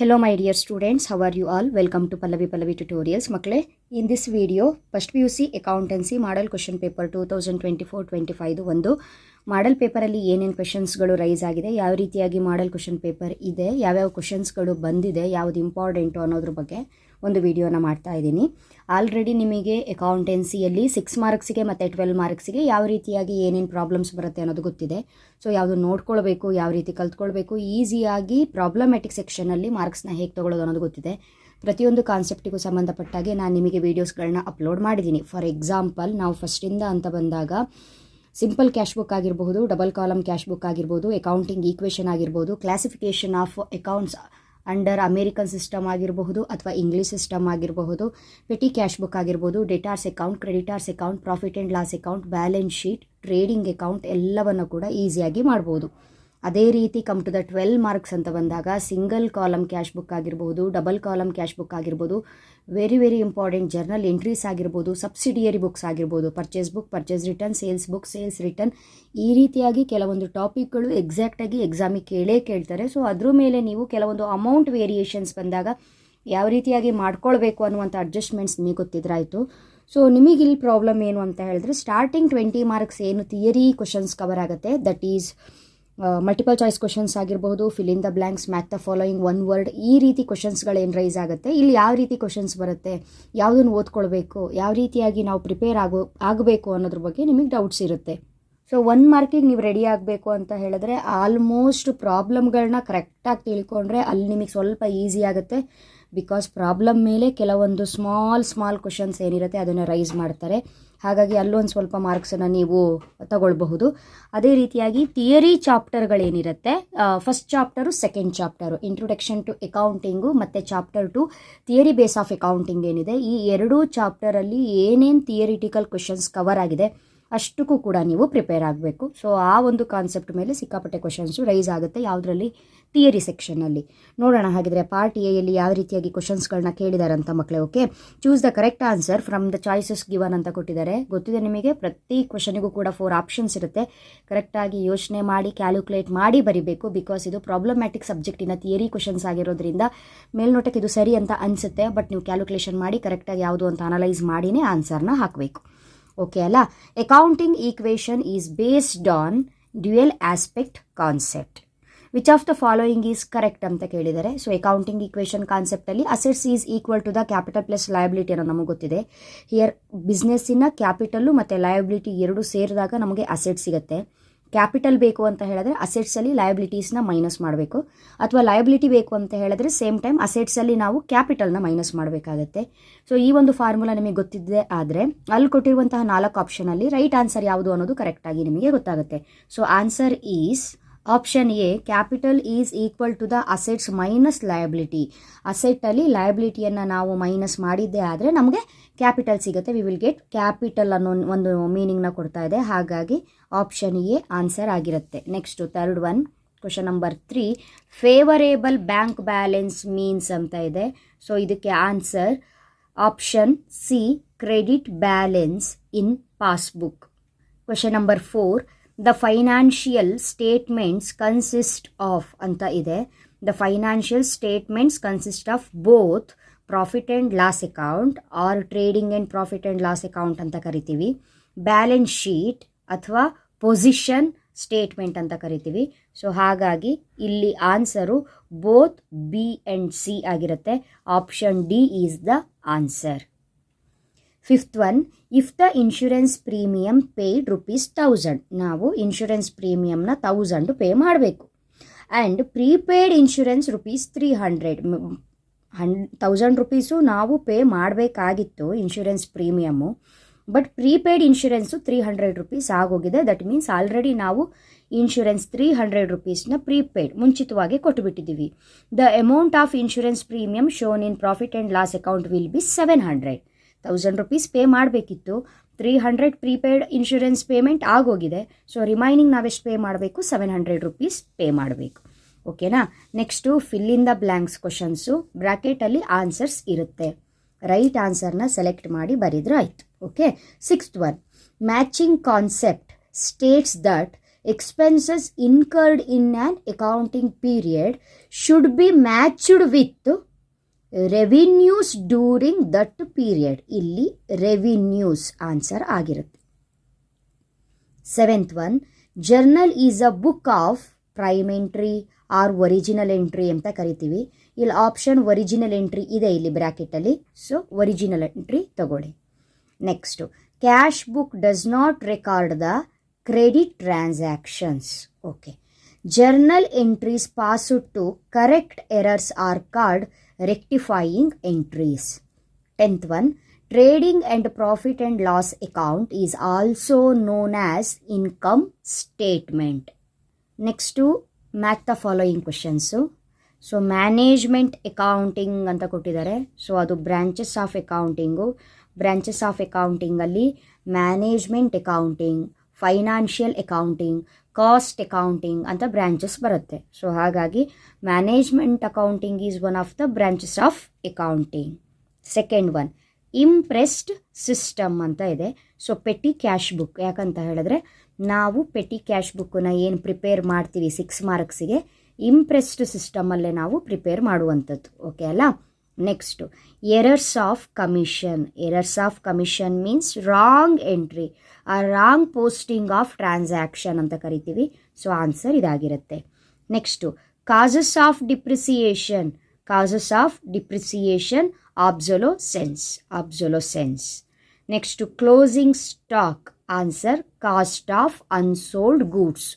Hello my dear students, how are you all? Welcome to Pallavi Tutorials. Makle, in this video, first PUC Accountancy Model Question Paper 2024-25 ಒಂದು ಮಾಡಲ್ ಪೇಪರಲ್ಲಿ ಏನೇನು ಕ್ವೆಶನ್ಸ್ಗಳು rice ಆಗಿದೆ, ಯಾವ ರೀತಿಯಾಗಿ model question paper ಇದೆ, ಯಾವ್ಯಾವ ಕ್ವೆಶನ್ಸ್ಗಳು ಬಂದಿದೆ, ಯಾವುದು ಇಂಪಾರ್ಟೆಂಟು ಅನ್ನೋದ್ರ ಬಗ್ಗೆ ಒಂದು ವಿಡಿಯೋನ ಮಾಡ್ತಾ ಇದ್ದೀನಿ. ಆಲ್ರೆಡಿ ನಿಮಗೆ ಅಕೌಂಟೆನ್ಸಿಯಲ್ಲಿ 6 ಮಾರ್ಕ್ಸಿಗೆ ಮತ್ತು 12 ಮಾರ್ಕ್ಸಿಗೆ ಯಾವ ರೀತಿಯಾಗಿ ಏನೇನು ಪ್ರಾಬ್ಲಮ್ಸ್ ಬರುತ್ತೆ ಅನ್ನೋದು ಗೊತ್ತಿದೆ. ಸೊ ಯಾವುದು ನೋಡ್ಕೊಳ್ಬೇಕು, ಯಾವ ರೀತಿ ಕಲ್ತ್ಕೊಳ್ಬೇಕು, ಈಸಿಯಾಗಿ ಪ್ರಾಬ್ಲಮ್ಯಾಟಿಕ್ ಸೆಕ್ಷನಲ್ಲಿ ಮಾರ್ಕ್ಸ್ನ ಹೇಗೆ ತೊಗೊಳ್ಳೋದು ಅನ್ನೋದು ಗೊತ್ತಿದೆ. ಪ್ರತಿಯೊಂದು ಕಾನ್ಸೆಪ್ಟಿಗೂ ಸಂಬಂಧಪಟ್ಟಾಗೆ ನಾನು ನಿಮಗೆ ವೀಡಿಯೋಸ್ಗಳನ್ನ ಅಪ್ಲೋಡ್ ಮಾಡಿದ್ದೀನಿ. ಫಾರ್ ಎಕ್ಸಾಂಪಲ್, ನಾವು ಫಸ್ಟಿಂದ ಅಂತ ಬಂದಾಗ ಸಿಂಪಲ್ ಕ್ಯಾಶ್ ಬುಕ್ ಆಗಿರಬಹುದು, ಡಬಲ್ ಕಾಲಮ್ ಕ್ಯಾಶ್ ಬುಕ್ ಆಗಿರ್ಬೋದು, ಅಕೌಂಟಿಂಗ್ ಈಕ್ವೇಷನ್ ಆಗಿರ್ಬೋದು, classification of accounts under American system ಆಗಿರಬಹುದು ಅಥವಾ ಇಂಗ್ಲೀಷ್ ಸಿಸ್ಟಮ್ ಆಗಿರಬಹುದು, ಪೆಟಿ ಕ್ಯಾಶ್ ಬುಕ್ ಆಗಿರ್ಬೋದು, debtors account, creditors account, profit and loss account, balance sheet, trading account ಎಲ್ಲವನ್ನು ಕೂಡ ಈಸಿಯಾಗಿ ಮಾಡ್ಬೋದು. ಅದೇ ರೀತಿ ಕಮ್ ಟು ದ 12 ಮಾರ್ಕ್ಸ್ ಅಂತ ಬಂದಾಗ ಸಿಂಗಲ್ ಕಾಲಮ್ ಕ್ಯಾಶ್ ಬುಕ್ ಆಗಿರ್ಬೋದು, ಡಬಲ್ ಕಾಲಮ್ ಕ್ಯಾಶ್ ಬುಕ್ ಆಗಿರ್ಬೋದು, ವೆರಿ ಇಂಪಾರ್ಟೆಂಟ್ ಜರ್ನಲ್ ಎಂಟ್ರೀಸ್ ಆಗಿರ್ಬೋದು, ಸಬ್ಸಿಡಿಯರಿ ಬುಕ್ಸ್ ಆಗಿರ್ಬೋದು, purchase book, purchase return, sales book, sales return, ಈ ರೀತಿಯಾಗಿ ಕೆಲವೊಂದು ಟಾಪಿಕ್ಗಳು ಎಕ್ಸಾಕ್ಟಾಗಿ ಎಕ್ಸಾಮಿಗೆ ಕೇಳ್ತಾರೆ. ಸೊ ಅದ್ರ ಮೇಲೆ ನೀವು ಕೆಲವೊಂದು ಅಮೌಂಟ್ ವೇರಿಯೇಷನ್ಸ್ ಬಂದಾಗ ಯಾವ ರೀತಿಯಾಗಿ ಮಾಡ್ಕೊಳ್ಬೇಕು ಅನ್ನುವಂಥ ಅಡ್ಜಸ್ಟ್ಮೆಂಟ್ಸ್ ನಿಮಗೆ ಗೊತ್ತಿದ್ರಾಯಿತು. ಸೊ ನಿಮಗಿಲ್ಲಿ ಪ್ರಾಬ್ಲಮ್ ಏನು ಅಂತ ಹೇಳಿದ್ರೆ, ಸ್ಟಾರ್ಟಿಂಗ್ 20 ಮಾರ್ಕ್ಸ್ ಏನು ಥಿಯರಿ ಕ್ವಶನ್ಸ್ ಕವರ್ ಆಗುತ್ತೆ, that is multiple choice questions ಆಗಿರ್ಬೋದು, fill in the blanks, match the following, one word, ಈ ರೀತಿ ಕ್ವಶನ್ಸ್ಗಳೇನು ರೈಸ್ ಆಗುತ್ತೆ. ಇಲ್ಲಿ ಯಾವ ರೀತಿ ಕ್ವಶನ್ಸ್ ಬರುತ್ತೆ, ಯಾವುದನ್ನು ಓದ್ಕೊಳ್ಬೇಕು, ಯಾವ ರೀತಿಯಾಗಿ ನಾವು ಪ್ರಿಪೇರ್ ಆಗಬೇಕು ಅನ್ನೋದ್ರ ಬಗ್ಗೆ ನಿಮಗೆ ಡೌಟ್ಸ್ ಇರುತ್ತೆ. ಸೊ 1 ಮಾರ್ಕಿಗೆ ನೀವು ರೆಡಿ ಆಗಬೇಕು ಅಂತ ಹೇಳಿದ್ರೆ ಆಲ್ಮೋಸ್ಟ್ ಪ್ರಾಬ್ಲಮ್ಗಳನ್ನ ಕರೆಕ್ಟಾಗಿ ತಿಳ್ಕೊಂಡ್ರೆ ಅಲ್ಲಿ ನಿಮಗೆ ಸ್ವಲ್ಪ ಈಸಿ ಆಗುತ್ತೆ. ಬಿಕಾಸ್ ಪ್ರಾಬ್ಲಮ್ ಮೇಲೆ ಕೆಲವೊಂದು ಸ್ಮಾಲ್ ಕ್ವಶನ್ಸ್ ಏನಿರುತ್ತೆ ಅದನ್ನು ರೈಸ್ ಮಾಡ್ತಾರೆ. ಹಾಗಾಗಿ ಅಲ್ಲೊಂದು ಸ್ವಲ್ಪ ಮಾರ್ಕ್ಸನ್ನು ನೀವು ತಗೊಳ್ಬಹುದು. ಅದೇ ರೀತಿಯಾಗಿ ಥಿಯರಿ ಚಾಪ್ಟರ್ಗಳೇನಿರುತ್ತೆ, first chapter, second chapter, introduction to accounting ಮತ್ತು chapter 2 theory base of accounting ಏನಿದೆ, ಈ ಎರಡೂ ಚಾಪ್ಟರಲ್ಲಿ ಏನೇನು ಥಿಯರಿಟಿಕಲ್ ಕ್ವಶನ್ಸ್ ಕವರ್ ಆಗಿದೆ ಅಷ್ಟಕ್ಕೂ ಕೂಡ ನೀವು ಪ್ರಿಪೇರ್ ಆಗಬೇಕು. ಸೊ ಆ ಒಂದು ಕಾನ್ಸೆಪ್ಟ್ ಮೇಲೆ ಸಿಕ್ಕಾಪಟ್ಟೆ ಕ್ವಶನ್ಸು ರೈಸ್ ಆಗುತ್ತೆ. ಯಾವುದರಲ್ಲಿ? ಥಿಯರಿ ಸೆಕ್ಷನ್ನಲ್ಲಿ. ನೋಡೋಣ ಹಾಗಿದ್ರೆ ಪಾರ್ಟ್ ಎಯಲ್ಲಿ ಯಾವ ರೀತಿಯಾಗಿ ಕ್ವಶನ್ಸ್ಗಳನ್ನ ಕೇಳಿದ್ದಾರೆ ಅಂತ ಮಕ್ಕಳೇ. Okay, choose the correct answer from the choices given ಅಂತ ಕೊಟ್ಟಿದ್ದಾರೆ. ಗೊತ್ತಿದೆ ನಿಮಗೆ, ಪ್ರತಿ ಕ್ವಶನಿಗೂ ಕೂಡ 4 ಆಪ್ಷನ್ಸ್ ಇರುತ್ತೆ. ಕರೆಕ್ಟಾಗಿ ಯೋಚನೆ ಮಾಡಿ ಕ್ಯಾಲ್ಕುಲೇಟ್ ಮಾಡಿ ಬರಿಬೇಕು. ಬಿಕಾಸ್ ಇದು ಪ್ರಾಬ್ಲಮ್ಯಾಟಿಕ್ ಸಬ್ಜೆಕ್ಟಿನ ಥಿಯರಿ ಕ್ವಶನ್ಸ್ ಆಗಿರೋದ್ರಿಂದ ಮೇಲ್ನೋಟಕ್ಕೆ ಇದು ಸರಿ ಅಂತ ಅನಿಸುತ್ತೆ, ಬಟ್ ನೀವು ಕ್ಯಾಲ್ಕುಲೇಷನ್ ಮಾಡಿ ಕರೆಕ್ಟಾಗಿ ಯಾವುದು ಅಂತ ಅನಲೈಸ್ ಮಾಡಿನೇ ಆನ್ಸರ್ನ ಹಾಕಬೇಕು. ಓಕೆ ಅಲ್ಲ? Accounting equation is based on dual aspect concept. Which of the following is correct ಅಂತ ಕೇಳಿದ್ದಾರೆ. ಸೊ ಅಕೌಂಟಿಂಗ್ ಈಕ್ವೇಷನ್ ಕಾನ್ಸೆಪ್ಟಲ್ಲಿ assets is equal to the capital plus liability ಅನ್ನೋ ನಮಗೆ ಗೊತ್ತಿದೆ. ಹಿಯರ್ ಬಿಸ್ನೆಸ್ಸಿನ ಕ್ಯಾಪಿಟಲ್ಲು ಮತ್ತು ಲಯಬಿಲಿಟಿ ಎರಡು ಸೇರಿದಾಗ ನಮಗೆ ಅಸೆಟ್ ಸಿಗುತ್ತೆ. ಕ್ಯಾಪಿಟಲ್ ಬೇಕು ಅಂತ ಹೇಳಿದ್ರೆ ಅಸೆಟ್ಸಲ್ಲಿ ಲಯಬಿಲಿಟೀಸ್ನ ಮೈನಸ್ ಮಾಡಬೇಕು, ಅಥವಾ ಲಯಬಿಲಿಟಿ ಬೇಕು ಅಂತ ಹೇಳಿದ್ರೆ ಸೇಮ್ ಟೈಮ್ ಅಸೆಟ್ಸಲ್ಲಿ ನಾವು ಕ್ಯಾಪಿಟಲ್ನ ಮೈನಸ್ ಮಾಡಬೇಕಾಗತ್ತೆ. ಸೊ ಈ ಒಂದು ಫಾರ್ಮುಲಾ ನಿಮಗೆ ಗೊತ್ತಿದೆ ಆದರೆ ಅಲ್ಲಿ ಕೊಟ್ಟಿರುವಂತಹ 4 ಆಪ್ಷನಲ್ಲಿ ರೈಟ್ ಆನ್ಸರ್ ಯಾವುದು ಅನ್ನೋದು ಕರೆಕ್ಟಾಗಿ ನಿಮಗೆ ಗೊತ್ತಾಗುತ್ತೆ. So answer is option A, capital is equal to the assets minus liability. ಅಸೆಟ್ಟಲ್ಲಿ ಲಯಬಿಲಿಟಿಯನ್ನು ನಾವು ಮೈನಸ್ ಮಾಡಿದ್ದೇ ಆದರೆ ನಮಗೆ ಕ್ಯಾಪಿಟಲ್ ಸಿಗುತ್ತೆ. ವಿ ವಿಲ್ ಗೆಟ್ ಕ್ಯಾಪಿಟಲ್ ಅನ್ನೋ ಒಂದು ಮೀನಿಂಗ್ನ ಕೊಡ್ತಾ ಇದೆ. ಹಾಗಾಗಿ ಆಪ್ಷನ್ ಎ ಆನ್ಸರ್ ಆಗಿರುತ್ತೆ. Next third one, question number 3, favourable bank balance means ಅಂತ ಇದೆ. ಸೊ ಇದಕ್ಕೆ answer option C, credit balance in passbook. Question number 4, the financial statements consist of ಅಂತ ಇದೆ. The financial statements consist of both profit and loss account or trading and profit and loss account ಅಂತ ಕರಿತೀವಿ. Balance sheet ಅಥವಾ position statement ಅಂತ ಕರಿತೀವಿ. So ಹಾಗಾಗಿ ಇಲ್ಲಿ answer both B and C ಆಗಿರುತ್ತೆ. Option D is the answer. Fifth one, if the insurance premium paid ₹1000, ನಾವು insurance ಪ್ರೀಮಿಯಮ್ನ 1000 ಪೇ ಮಾಡಬೇಕು. ಆ್ಯಂಡ್ ಪ್ರೀಪೇಯ್ಡ್ ಇನ್ಶೂರೆನ್ಸ್ ₹300, ₹1000 ನಾವು ಪೇ ಮಾಡಬೇಕಾಗಿತ್ತು insurance premium. But prepaid insurance ₹300 ಆಗೋಗಿದೆ. ದಟ್ ಮೀನ್ಸ್ ಆಲ್ರೆಡಿ ನಾವು insurance ₹300ನ prepaid ಮುಂಚಿತವಾಗಿ ಕೊಟ್ಟುಬಿಟ್ಟಿದ್ದೀವಿ. The amount of insurance premium shown in profit and loss account will be ₹700. ₹1000 pay ಮಾಡಬೇಕಿತ್ತು, ₹300 ಪ್ರೀಪೇಯ್ಡ್ ಇನ್ಶೂರೆನ್ಸ್ ಪೇಮೆಂಟ್ ಆಗೋಗಿದೆ. So remaining ನಾವೆಷ್ಟು ಪೇ ಮಾಡಬೇಕು? ₹700 ಪೇ ಮಾಡಬೇಕು. ಓಕೆನಾ? Next fill in the blanks questions. ಬ್ರ್ಯಾಕೆಟಲ್ಲಿ ಆನ್ಸರ್ಸ್ ಇರುತ್ತೆ. ರೈಟ್ ಆನ್ಸರ್ನ ಸೆಲೆಕ್ಟ್ ಮಾಡಿ ಬರೆದ್ರೆ ಆಯಿತು. Okay. Sixth one, matching concept states that expenses incurred in an accounting period should be matched with revenues during that period. ಇಲ್ಲಿ revenues answer ಆಗಿರುತ್ತೆ. 7th one, journal is a book of prime entry or original entry ಅಂತ ಕರಿತೀವಿ. ಇಲ್ಲಿ option original entry ಇದೆ ಇಲ್ಲಿ ಬ್ರ್ಯಾಕೆಟಲ್ಲಿ, so original entry ತಗೊಳ್ಳಿ. Next, cash book does not record the credit transactions. Okay, journal entries passed to correct errors are called rectifying entries. 10th one, trading and profit and loss account is also known as income statement. Next to match the following questions. So management accounting ಅಂತ ಕೊಟ್ಟಿದ್ದಾರೆ. So ಅದು branches of accounting. Branches of ಅಕೌಂಟಿಂಗಲ್ಲಿ management accounting, financial accounting, cost accounting ಅಂತ branches ಬರುತ್ತೆ. So ಹಾಗಾಗಿ management accounting is one of the branches of accounting. Second one, imprest system ಅಂತ ಇದೆ. So petty cash book, ಯಾಕಂತ ಹೇಳಿದ್ರೆ ನಾವು ಪೆಟಿ ಕ್ಯಾಶ್ ಬುಕ್ಕನ್ನ ಏನು ಪ್ರಿಪೇರ್ ಮಾಡ್ತೀವಿ 6 ಮಾರ್ಕ್ಸಿಗೆ, ಇಂಪ್ರೆಸ್ಡ್ ಸಿಸ್ಟಮಲ್ಲೇ ನಾವು ಪ್ರಿಪೇರ್ ಮಾಡುವಂಥದ್ದು. ಓಕೆ ಅಲ್ಲ. Next, errors of commission. Errors of commission means wrong entry, ಆ ರಾಂಗ್ ಪೋಸ್ಟಿಂಗ್ ಆಫ್ ಟ್ರಾನ್ಸಾಕ್ಷನ್ ಅಂತ ಕರಿತೀವಿ. ಸೊ ಆನ್ಸರ್ ಇದಾಗಿರುತ್ತೆ. Next, causes of depreciation. Causes of depreciation obsolescence. Obsolescence. Next, closing stock. Answer cost of unsold goods.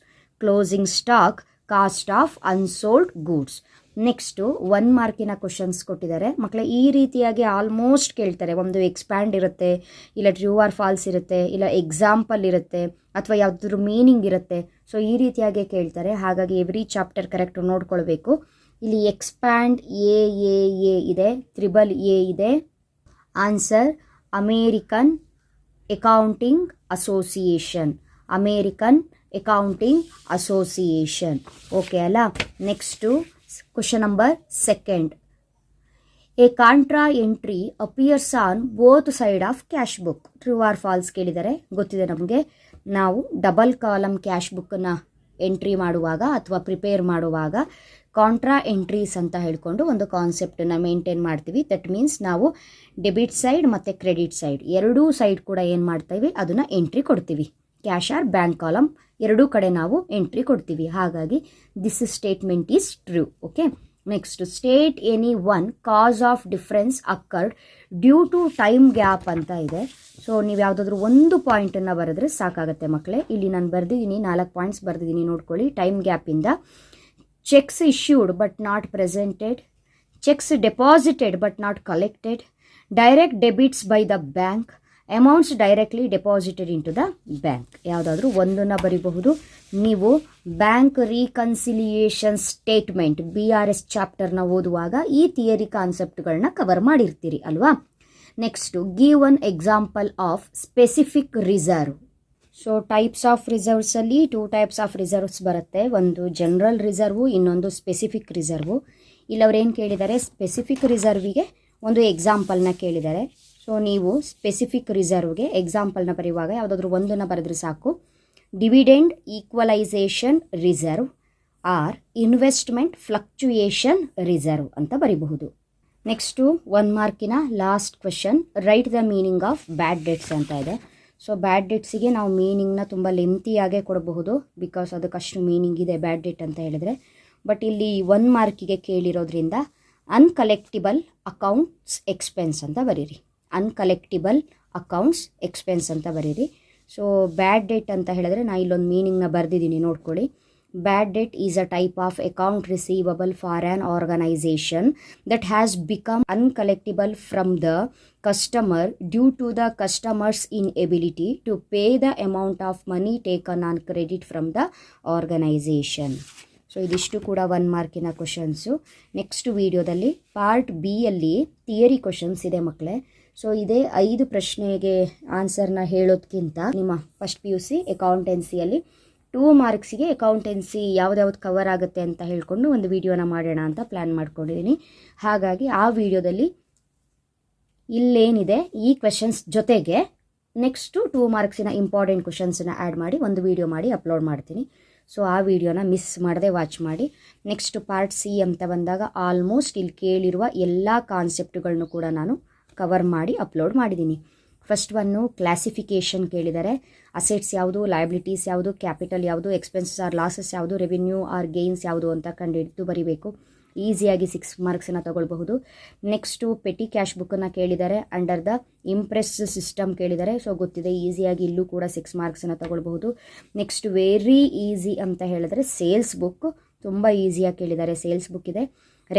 Closing stock cost of unsold goods. Next 1 ಮಾರ್ಕಿನ questions ಕೊಟ್ಟಿದ್ದಾರೆ ಮಕ್ಕಳೇ. ಈ ರೀತಿಯಾಗಿ almost ಕೇಳ್ತಾರೆ. ಒಂದು ಎಕ್ಸ್ಪ್ಯಾಂಡ್ ಇರುತ್ತೆ, ಇಲ್ಲ ಟ್ರೂ ಆರ್ ಫಾಲ್ಸ್ ಇರುತ್ತೆ, ಇಲ್ಲ ಎಕ್ಸಾಂಪಲ್ ಇರುತ್ತೆ, ಅಥವಾ ಯಾವುದಾದ್ರೂ ಮೀನಿಂಗ್ ಇರುತ್ತೆ. ಸೊ ಈ ರೀತಿಯಾಗಿ ಕೇಳ್ತಾರೆ. ಹಾಗಾಗಿ ಎವ್ರಿ ಚಾಪ್ಟರ್ ಕರೆಕ್ಟ್ ನೋಡ್ಕೊಳ್ಬೇಕು. ಇಲ್ಲಿ ಎಕ್ಸ್ಪ್ಯಾಂಡ್ ಎ ಇದೆ, ತ್ರಿಬಲ್ ಎ ಇದೆ. Answer American accounting association. American accounting association. Okay ಅಲ್ಲ. Next question number 2. A contra entry appears on both side of cash book. True or false ಕೇಳಿದರೆ ಗೊತ್ತಿದೆ ನಮಗೆ. ನಾವು double column cash ಬುಕ್ಕನ್ನು entry ಮಾಡುವಾಗ ಅಥವಾ ಪ್ರಿಪೇರ್ ಮಾಡುವಾಗ ಕಾಂಟ್ರಾ ಎಂಟ್ರೀಸ್ ಅಂತ ಹೇಳ್ಕೊಂಡು ಒಂದು ಕಾನ್ಸೆಪ್ಟನ್ನು ಮೇಂಟೈನ್ ಮಾಡ್ತೀವಿ. ದಟ್ ಮೀನ್ಸ್ ನಾವು ಡೆಬಿಟ್ ಸೈಡ್ ಮತ್ತು ಕ್ರೆಡಿಟ್ ಸೈಡ್ ಎರಡೂ ಸೈಡ್ ಕೂಡ ಏನು ಮಾಡ್ತೀವಿ, ಅದನ್ನು ಎಂಟ್ರಿ ಕೊಡ್ತೀವಿ. ಕ್ಯಾಶ್ ಆರ್ ಬ್ಯಾಂಕ್ ಕಾಲಮ್ ಎರಡೂ ಕಡೆ ನಾವು ಎಂಟ್ರಿ ಕೊಡ್ತೀವಿ. ಹಾಗಾಗಿ this statement is true. Okay. Next, state any one cause of difference occurred due to time gap ಅಂತ ಇದೆ. ಸೊ ನೀವು ಯಾವುದಾದ್ರೂ ಒಂದು ಪಾಯಿಂಟನ್ನು ಬರೆದ್ರೆ ಸಾಕಾಗುತ್ತೆ ಮಕ್ಕಳೇ. ಇಲ್ಲಿ ನಾನು ಬರೆದಿದ್ದೀನಿ, 4 ಪಾಯಿಂಟ್ಸ್ ಬರೆದಿದ್ದೀನಿ, ನೋಡ್ಕೊಳ್ಳಿ. ಟೈಮ್ ಗ್ಯಾಪಿಂದ cheques issued but not presented, cheques deposited but not collected, direct debits by the bank, amounts directly deposited into the bank. ಯಾವುದಾದ್ರೂ ಒಂದನ್ನು ಬರೀಬಹುದು. ನೀವು ಬ್ಯಾಂಕ್ ರೀಕನ್ಸಿಲಿಯೇಷನ್ ಸ್ಟೇಟ್ಮೆಂಟ್ BRS ಚಾಪ್ಟರ್ನ ಓದುವಾಗ ಈ ಥಿಯರಿ ಕಾನ್ಸೆಪ್ಟ್ಗಳನ್ನ ಕವರ್ ಮಾಡಿರ್ತೀರಿ ಅಲ್ವಾ. Next, give one example of specific reserve. So types of ರಿಸರ್ವ್ಸಲ್ಲಿ 2 ಟೈಪ್ಸ್ ಆಫ್ ರಿಸರ್ವ್ಸ್ ಬರುತ್ತೆ. ಒಂದು ಜನರಲ್ ರಿಸರ್ವು, ಇನ್ನೊಂದು ಸ್ಪೆಸಿಫಿಕ್ ರಿಸರ್ವು. ಇಲ್ಲಿ ಅವ್ರೇನು ಕೇಳಿದ್ದಾರೆ, ಸ್ಪೆಸಿಫಿಕ್ ರಿಸರ್ವಿಗೆ ಒಂದು ಎಕ್ಸಾಂಪಲ್ನ ಕೇಳಿದ್ದಾರೆ. ಸೊ ನೀವು ಸ್ಪೆಸಿಫಿಕ್ ರಿಸರ್ವ್ಗೆ ಎಕ್ಸಾಂಪಲ್ನ ಬರೆಯುವಾಗ ಯಾವುದಾದ್ರೂ ಒಂದನ್ನು ಬರೆದ್ರೆ ಸಾಕು. Dividend equalisation reserve or investment fluctuation reserve ಅಂತ ಬರೀಬಹುದು. ನೆಕ್ಸ್ಟು 1 ಮಾರ್ಕಿನ last question, write the meaning of bad debts ಅಂತ ಇದೆ. ಸೊ ಬ್ಯಾಡ್ ಡೆಟ್ಸಿಗೆ ನಾವು ಮೀನಿಂಗ್ನ ತುಂಬ ಲೆಂತಿಯಾಗೇ ಕೊಡಬಹುದು, ಬಿಕಾಸ್ ಅದಕ್ಕಷ್ಟು ಮೀನಿಂಗ್ ಇದೆ ಬ್ಯಾಡ್ ಡೆಟ್ ಅಂತ ಹೇಳಿದ್ರೆ. ಬಟ್ ಇಲ್ಲಿ 1 ಮಾರ್ಕಿಗೆ ಕೇಳಿರೋದ್ರಿಂದ ಅನ್ಕಲೆಕ್ಟಿಬಲ್ ಅಕೌಂಟ್ಸ್ ಎಕ್ಸ್ಪೆನ್ಸ್ ಅಂತ ಬರೀರಿ. ಅನ್ಕಲೆಕ್ಟಿಬಲ್ ಅಕೌಂಟ್ಸ್ ಎಕ್ಸ್ಪೆನ್ಸ್ ಅಂತ ಬರೀರಿ. ಸೊ ಬ್ಯಾಡ್ ಡೆಟ್ ಅಂತ ಹೇಳಿದ್ರೆ ನಾನು ಇಲ್ಲೊಂದು ಮೀನಿಂಗ್ನ ಬರೆದಿದ್ದೀನಿ, ನೋಡ್ಕೊಳ್ಳಿ. Bad debt is a type of account receivable for an organisation that has become uncollectible from the customer due to the customer's inability to pay the amount of money taken on credit from the organisation. So ಇದಿಷ್ಟು ಕೂಡ 1 ಮಾರ್ಕಿನ questions. Next ವಿಡಿಯೋದಲ್ಲಿ part ಬಿಯಲ್ಲಿ theory questions ಇದೆ ಮಕ್ಕಳೇ. So ಇದೇ 5 ಪ್ರಶ್ನೆಗೆ ಆನ್ಸರ್ನ ಹೇಳೋದಕ್ಕಿಂತ ನಿಮ್ಮ ಫಸ್ಟ್ PUC ಅಕೌಂಟೆನ್ಸಿಯಲ್ಲಿ 2 ಮಾರ್ಕ್ಸಿಗೆ ಅಕೌಂಟೆನ್ಸಿ ಯಾವ್ದು ಕವರ್ ಆಗುತ್ತೆ ಅಂತ ಹೇಳ್ಕೊಂಡು ಒಂದು ವಿಡಿಯೋನ ಮಾಡೋಣ ಅಂತ ಪ್ಲ್ಯಾನ್ ಮಾಡ್ಕೊಂಡಿದ್ದೀನಿ. ಹಾಗಾಗಿ ಆ ವಿಡಿಯೋದಲ್ಲಿ ಇಲ್ಲೇನಿದೆ ಈ ಕ್ವೆಶನ್ಸ್ ಜೊತೆಗೆ ನೆಕ್ಸ್ಟು 2 ಮಾರ್ಕ್ಸಿನ ಇಂಪಾರ್ಟೆಂಟ್ ಕ್ವಶನ್ಸನ್ನ ಆ್ಯಡ್ ಮಾಡಿ ಒಂದು ವೀಡಿಯೋ ಮಾಡಿ ಅಪ್ಲೋಡ್ ಮಾಡ್ತೀನಿ. ಸೊ ಆ ವಿಡಿಯೋನ ಮಿಸ್ ಮಾಡದೆ ವಾಚ್ ಮಾಡಿ. ನೆಕ್ಸ್ಟ್ ಪಾರ್ಟ್ ಸಿ ಅಂತ ಬಂದಾಗ ಆಲ್ಮೋಸ್ಟ್ ಇಲ್ಲಿ ಕೇಳಿರುವ ಎಲ್ಲ ಕಾನ್ಸೆಪ್ಟ್ಗಳನ್ನು ಕೂಡ ನಾನು ಕವರ್ ಮಾಡಿ ಅಪ್ಲೋಡ್ ಮಾಡಿದ್ದೀನಿ. ಫಸ್ಟ್ ಒನ್ನು ಕ್ಲಾಸಿಫಿಕೇಷನ್ ಕೇಳಿದ್ದಾರೆ. ಅಸೆಟ್ಸ್ ಯಾವುದು, ಲಯಬಿಲಿಟೀಸ್ ಯಾವುದು, ಕ್ಯಾಪಿಟಲ್ ಯಾವುದು, ಎಕ್ಸ್ಪೆನ್ಸಸ್ ಆರ್ ಲಾಸಸ್ ಯಾವುದು, ರೆವಿನ್ಯೂ ಆರ್ ಗೇನ್ಸ್ ಯಾವುದು ಅಂತ ಕಂಡುಹಿಡಿದು ಬರೀಬೇಕು. ಈಸಿಯಾಗಿ 6 ಮಾರ್ಕ್ಸನ್ನು ತಗೊಳ್ಬಹುದು. ನೆಕ್ಸ್ಟು ಪೆಟಿ ಕ್ಯಾಶ್ ಬುಕ್ಕನ್ನು ಕೇಳಿದ್ದಾರೆ. ಅಂಡರ್ ದ ಇಂಪ್ರೆಸ್ ಸಿಸ್ಟಮ್ ಕೇಳಿದ್ದಾರೆ. ಸೊ ಗೊತ್ತಿದೆ, ಈಸಿಯಾಗಿ ಇಲ್ಲೂ ಕೂಡ 6 ಮಾರ್ಕ್ಸನ್ನು ತಗೊಳ್ಬಹುದು. ನೆಕ್ಸ್ಟ್ ವೆರಿ ಈಸಿ ಅಂತ ಹೇಳಿದ್ರೆ ಸೇಲ್ಸ್ ಬುಕ್ ತುಂಬ ಈಸಿಯಾಗಿ ಕೇಳಿದ್ದಾರೆ. ಸೇಲ್ಸ್ ಬುಕ್ ಇದೆ.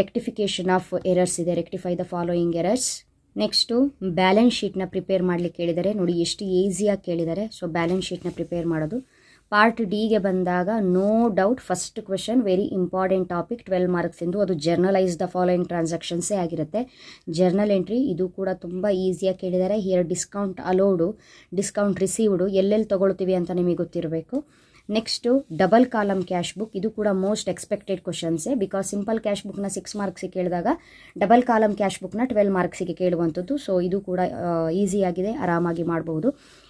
ರೆಕ್ಟಿಫಿಕೇಷನ್ ಆಫ್ ಎರರ್ಸ್ ಇದೆ. Rectify the following errors. Next balance ಶೀಟ್ನ ಪ್ರಿಪೇರ್ ಮಾಡಲಿಕ್ಕೆ ಕೇಳಿದ್ದಾರೆ. ನೋಡಿ ಎಷ್ಟು ಈಸಿಯಾಗಿ ಕೇಳಿದ್ದಾರೆ. ಸೊ ಬ್ಯಾಲೆನ್ಸ್ ಶೀಟ್ನ ಪ್ರಿಪೇರ್ ಮಾಡೋದು. ಪಾರ್ಟ್ ಡಿಗೆ ಬಂದಾಗ no doubt first question very important topic 12 marks ಎಂದು, ಅದು ಜರ್ನಲೈಸ್ ದ ಫಾಲೋಯಿಂಗ್ ಟ್ರಾನ್ಸಾಕ್ಷನ್ಸೇ ಆಗಿರುತ್ತೆ. ಜರ್ನಲ್ ಎಂಟ್ರಿ ಇದು ಕೂಡ ತುಂಬ ಈಸಿಯಾಗಿ ಕೇಳಿದ್ದಾರೆ. Here discount allowed, discount received ಎಲ್ಲೆಲ್ಲಿ ತೊಗೊಳ್ತೀವಿ ಅಂತ ನಿಮಗೆ ಗೊತ್ತಿರಬೇಕು. Next double column cash book, ಇದು ಕೂಡ ಮೋಸ್ಟ್ ಎಕ್ಸ್ಪೆಕ್ಟೆಡ್ ಕ್ವಶನ್ಸೇ. ಬಿಕಾಸ್ ಸಿಂಪಲ್ ಕ್ಯಾಶ್ ಬುಕ್ನ 6 ಮಾರ್ಕ್ಸಿಗೆ ಕೇಳಿದಾಗ ಡಬಲ್ ಕಾಲಮ್ ಕ್ಯಾಶ್ ಬುಕ್ನ 12 ಮಾರ್ಕ್ಸಿಗೆ ಕೇಳುವಂಥದ್ದು. ಸೊ ಇದು ಕೂಡ ಈಸಿಯಾಗಿದೆ, ಆರಾಮಾಗಿ ಮಾಡಬಹುದು.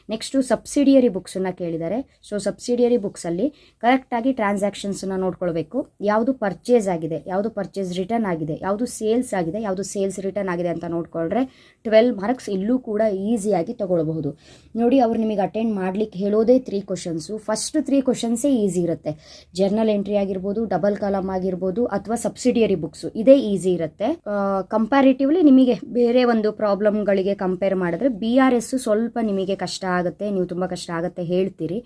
ನೆಕ್ಸ್ಟು ಸಬ್ಸಿಡಿಯರಿ ಬುಕ್ಸನ್ನು ಕೇಳಿದ್ದಾರೆ. ಸೊ ಸಬ್ಸಿಡಿಯರಿ ಬುಕ್ಸಲ್ಲಿ ಕರೆಕ್ಟಾಗಿ ಟ್ರಾನ್ಸಾಕ್ಷನ್ಸನ್ನು ನೋಡ್ಕೊಳ್ಬೇಕು. ಯಾವುದು ಪರ್ಚೇಸ್ ಆಗಿದೆ, ಯಾವುದು ಪರ್ಚೇಸ್ ರಿಟರ್ನ್ ಆಗಿದೆ, ಯಾವುದು ಸೇಲ್ಸ್ ಆಗಿದೆ, ಯಾವುದು ಸೇಲ್ಸ್ ರಿಟರ್ನ್ ಆಗಿದೆ ಅಂತ ನೋಡ್ಕೊಂಡ್ರೆ 12 ಮಾರ್ಕ್ಸ್ ಇಲ್ಲೂ ಕೂಡ ಈಸಿಯಾಗಿ ತಗೊಳ್ಬಹುದು. ನೋಡಿ, ಅವ್ರು ನಿಮಗೆ ಅಟೆಂಡ್ ಮಾಡಲಿಕ್ಕೆ ಹೇಳೋದೇ 3 ಕ್ವಶನ್ಸು. ಫಸ್ಟ್ 3 ಕ್ವಶನ್ಸೇ ಈಸಿ ಇರುತ್ತೆ. ಜರ್ನಲ್ ಎಂಟ್ರಿ ಆಗಿರ್ಬೋದು, ಡಬಲ್ ಕಾಲಮ್ ಆಗಿರ್ಬೋದು, ಅಥವಾ ಸಬ್ಸಿಡಿಯರಿ ಬುಕ್ಸು, ಇದೇ ಈಸಿ ಇರುತ್ತೆ. ಕಂಪ್ಯಾರಿಟಿವ್ಲಿ ನಿಮಗೆ ಬೇರೆ ಒಂದು ಪ್ರಾಬ್ಲಮ್ಗಳಿಗೆ ಕಂಪೇರ್ ಮಾಡಿದ್ರೆ BRS ಸ್ವಲ್ಪ ನಿಮಗೆ ಕಷ್ಟ ಆಗುತ್ತೆ, ನೀವು ತುಂಬ ಕಷ್ಟ ಆಗುತ್ತೆ ಹೇಳ್ತೀರಿ.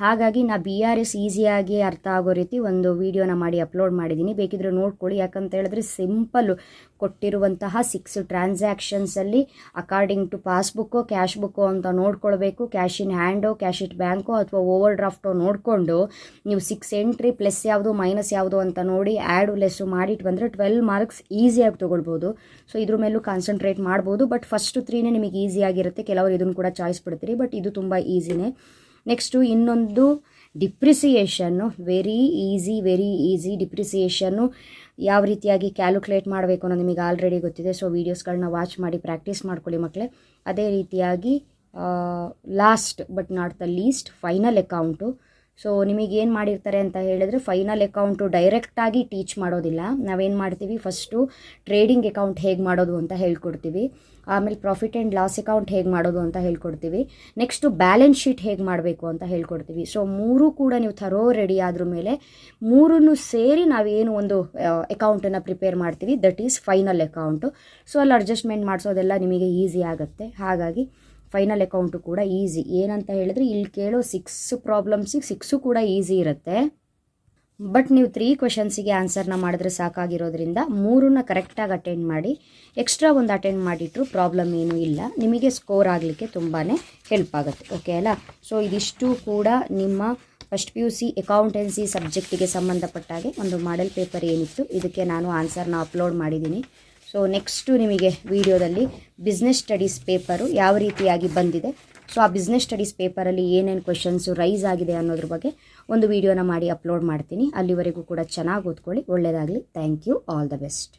ಹಾಗಾಗಿ ನಾ BRS ಈಸಿಯಾಗಿ ಅರ್ಥ ಆಗೋ ರೀತಿ ಒಂದು ವಿಡಿಯೋನ ಮಾಡಿ ಅಪ್ಲೋಡ್ ಮಾಡಿದ್ದೀನಿ. ಬೇಕಿದ್ರೆ ನೋಡ್ಕೊಳ್ಳಿ. ಯಾಕಂತ ಹೇಳಿದ್ರೆ ಸಿಂಪಲ್ಲು ಕೊಟ್ಟಿರುವಂತಹ 6 ಟ್ರಾನ್ಸಾಕ್ಷನ್ಸಲ್ಲಿ according to passbook, cash book ಅಂತ ನೋಡ್ಕೊಳ್ಬೇಕು. ಕ್ಯಾಶ್ ಇನ್ ಹ್ಯಾಂಡೋ, ಕ್ಯಾಶ್ ಇಟ್ ಬ್ಯಾಂಕೋ ಅಥವಾ ಓವರ್ ಡ್ರಾಫ್ಟೋ ನೋಡಿಕೊಂಡು ನೀವು 6 ಎಂಟ್ರಿ ಪ್ಲಸ್ ಯಾವುದು ಮೈನಸ್ ಯಾವುದು ಅಂತ ನೋಡಿ ಆ್ಯಡು ಲೆಸ್ಸು ಮಾಡಿಟ್ಟು ಬಂದರೆ 12 ಮಾರ್ಕ್ಸ್ ಈಸಿಯಾಗಿ ತೊಗೊಳ್ಬೋದು. ಸೊ ಇದ್ರ ಮೇಲೂ ಕಾನ್ಸಂಟ್ರೇಟ್ ಮಾಡ್ಬೋದು. ಬಟ್ ಫಸ್ಟ್ 3ನೇ ನಿಮಗೆ ಈಸಿಯಾಗಿರುತ್ತೆ. ಕೆಲವರು ಇದನ್ನು ಕೂಡ ಚಾಯ್ಸ್ ಬಿಡ್ತೀರಿ, ಬಟ್ ಇದು ತುಂಬ ಈಸಿನೇ. ನೆಕ್ಸ್ಟು ಇನ್ನೊಂದು ಡಿಪ್ರಿಸಿಯೇಷನ್ನು, ವೆರಿ ಈಸಿ ಡಿಪ್ರಿಸಿಯೇಷನ್ನು ಯಾವ ರೀತಿಯಾಗಿ ಕ್ಯಾಲ್ಕುಲೇಟ್ ಮಾಡಬೇಕು ಅನ್ನೋದು ನಿಮಗೆ ಆಲ್ರೆಡಿ ಗೊತ್ತಿದೆ. ಸೊ ವೀಡಿಯೋಸ್ಗಳನ್ನ ವಾಚ್ ಮಾಡಿ ಪ್ರಾಕ್ಟೀಸ್ ಮಾಡ್ಕೊಳ್ಳಿ ಮಕ್ಕಳೇ. ಅದೇ ರೀತಿಯಾಗಿ last but not the least final account. So ನಿಮಗೇನು ಮಾಡಿರ್ತಾರೆ ಅಂತ ಹೇಳಿದ್ರೆ ಫೈನಲ್ ಅಕೌಂಟು ಡೈರೆಕ್ಟಾಗಿ ಟೀಚ್ ಮಾಡೋದಿಲ್ಲ. ನಾವೇನು ಮಾಡ್ತೀವಿ, ಫಸ್ಟು ಟ್ರೇಡಿಂಗ್ ಅಕೌಂಟ್ ಹೇಗೆ ಮಾಡೋದು ಅಂತ ಹೇಳ್ಕೊಡ್ತೀವಿ. ಆಮೇಲೆ ಪ್ರಾಫಿಟ್ ಆ್ಯಂಡ್ ಲಾಸ್ ಅಕೌಂಟ್ ಹೇಗೆ ಮಾಡೋದು ಅಂತ ಹೇಳ್ಕೊಡ್ತೀವಿ. ನೆಕ್ಸ್ಟು ಬ್ಯಾಲೆನ್ಸ್ ಶೀಟ್ ಹೇಗೆ ಮಾಡಬೇಕು ಅಂತ ಹೇಳ್ಕೊಡ್ತೀವಿ. ಸೊ 3 ಕೂಡ ನೀವು ಥರೋ ರೆಡಿ ಆದ್ರ ಮೇಲೆ 3 ಸೇರಿ ನಾವೇನು ಒಂದು ಅಕೌಂಟನ್ನು ಪ್ರಿಪೇರ್ ಮಾಡ್ತೀವಿ, that is final account. So ಅಲ್ಲಿ ಅಡ್ಜಸ್ಟ್ಮೆಂಟ್ ಮಾಡಿಸೋದೆಲ್ಲ ನಿಮಗೆ ಈಸಿ ಆಗುತ್ತೆ. ಹಾಗಾಗಿ ಫೈನಲ್ ಅಕೌಂಟು ಕೂಡ ಈಸಿ. ಏನಂತ ಹೇಳಿದ್ರೆ ಇಲ್ಲಿ ಕೇಳೋ 6 ಪ್ರಾಬ್ಲಮ್ಸಿಗೆ 6 ಕೂಡ ಈಸಿ ಇರುತ್ತೆ. ಬಟ್ ನೀವು 3 ಕ್ವಶನ್ಸಿಗೆ ಆನ್ಸರ್ನ ಮಾಡಿದ್ರೆ ಸಾಕಾಗಿರೋದ್ರಿಂದ 3ನ್ನ ಕರೆಕ್ಟಾಗಿ ಅಟೆಂಡ್ ಮಾಡಿ. ಎಕ್ಸ್ಟ್ರಾ ಒಂದು ಅಟೆಂಡ್ ಮಾಡಿಟ್ರು ಪ್ರಾಬ್ಲಮ್ ಏನೂ ಇಲ್ಲ. ನಿಮಗೆ ಸ್ಕೋರ್ ಆಗಲಿಕ್ಕೆ ತುಂಬಾ ಹೆಲ್ಪ್ ಆಗುತ್ತೆ. ಓಕೆ ಅಲ್ಲ? ಸೊ ಇದಿಷ್ಟು ಕೂಡ ನಿಮ್ಮ ಫಸ್ಟ್ PUC ಅಕೌಂಟೆನ್ಸಿ ಸಬ್ಜೆಕ್ಟಿಗೆ ಸಂಬಂಧಪಟ್ಟಾಗೆ ಒಂದು ಮಾಡೆಲ್ ಪೇಪರ್ ಏನಿತ್ತು ಇದಕ್ಕೆ ನಾನು ಆನ್ಸರ್ನ ಅಪ್ಲೋಡ್ ಮಾಡಿದ್ದೀನಿ. ಸೊ ನೆಕ್ಸ್ಟು ನಿಮಗೆ ವಿಡಿಯೋದಲ್ಲಿ ಬಿಸ್ನೆಸ್ ಸ್ಟಡೀಸ್ ಪೇಪರು ಯಾವ ರೀತಿಯಾಗಿ ಬಂದಿದೆ, ಸೊ ಆ ಬಿಸ್ನೆಸ್ ಸ್ಟಡೀಸ್ ಪೇಪರಲ್ಲಿ ಏನೇನು ಕ್ವೆಶನ್ಸು ರೈಸ್ ಆಗಿದೆ ಅನ್ನೋದ್ರ ಬಗ್ಗೆ ಒಂದು ವಿಡಿಯೋನ ಮಾಡಿ ಅಪ್ಲೋಡ್ ಮಾಡ್ತೀನಿ. ಅಲ್ಲಿವರೆಗೂ ಕೂಡ ಚೆನ್ನಾಗಿ ಓದ್ಕೊಳ್ಳಿ. ಒಳ್ಳೆಯದಾಗಲಿ. Thank you. All the best.